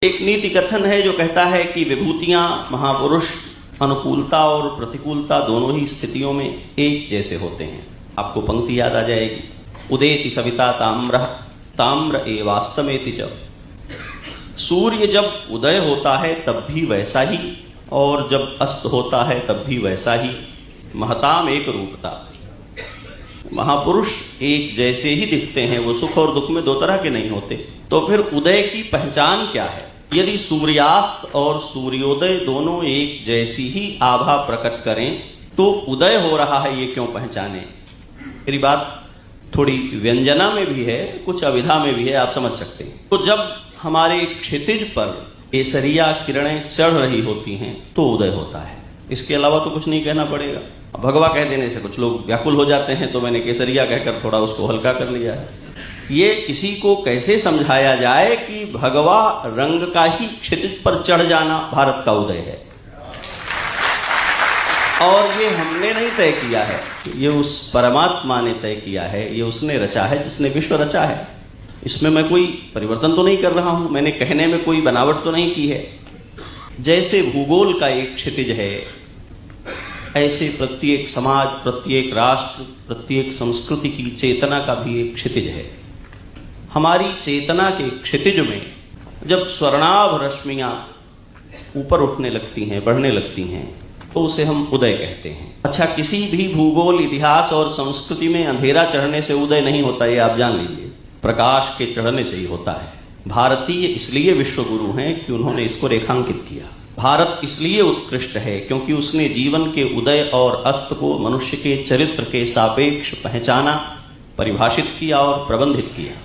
एक नीति कथन है जो कहता है कि विभूतियां महापुरुष अनुकूलता और प्रतिकूलता दोनों ही स्थितियों में एक जैसे होते हैं। आपको पंक्ति याद आ जाएगी, उदेति सविता ताम्र एवास्तमेति च। सूर्य जब उदय होता है तब भी वैसा ही, और जब अस्त होता है तब भी वैसा ही। महताम एक रूपता, महापुरुष एक जैसे ही दिखते हैं, वो सुख और दुख में दो तरह के नहीं होते। तो फिर उदय की पहचान क्या है? यदि सूर्यास्त और सूर्योदय दोनों एक जैसी ही आभा प्रकट करें तो उदय हो रहा है ये क्यों पहचाने? मेरी बात थोड़ी व्यंजना में भी है, कुछ अविधा में भी है, आप समझ सकते हैं। तो जब हमारे क्षितिज पर केसरिया किरणें चढ़ रही होती हैं तो उदय होता है। इसके अलावा तो कुछ नहीं कहना पड़ेगा। भगवा कह देने से कुछ लोग व्याकुल हो जाते हैं, तो मैंने केसरिया कहकर थोड़ा उसको हल्का कर लिया है। ये किसी को कैसे समझाया जाए कि भगवा रंग का ही क्षितिज पर चढ़ जाना भारत का उदय है? और ये हमने नहीं तय किया है, ये उस परमात्मा ने तय किया है, ये उसने रचा है जिसने विश्व रचा है। इसमें मैं कोई परिवर्तन तो नहीं कर रहा हूं, मैंने कहने में कोई बनावट तो नहीं की है। जैसे भूगोल का एक क्षितिज है, ऐसे प्रत्येक समाज, प्रत्येक राष्ट्र, प्रत्येक संस्कृति की चेतना का भी एक क्षितिज है। हमारी चेतना के क्षितिज में जब स्वर्णाभ रश्मियां ऊपर उठने लगती हैं, बढ़ने लगती हैं, तो उसे हम उदय कहते हैं। अच्छा, किसी भी भूगोल, इतिहास और संस्कृति में अंधेरा चढ़ने से उदय नहीं होता, ये आप जान लीजिए, प्रकाश के चढ़ने से ही होता है। भारतीय इसलिए विश्व गुरु हैं कि उन्होंने इसको रेखांकित किया। भारत इसलिए उत्कृष्ट है क्योंकि उसने जीवन के उदय और अस्त को मनुष्य के चरित्र के सापेक्ष पहचाना, परिभाषित किया और प्रबंधित किया।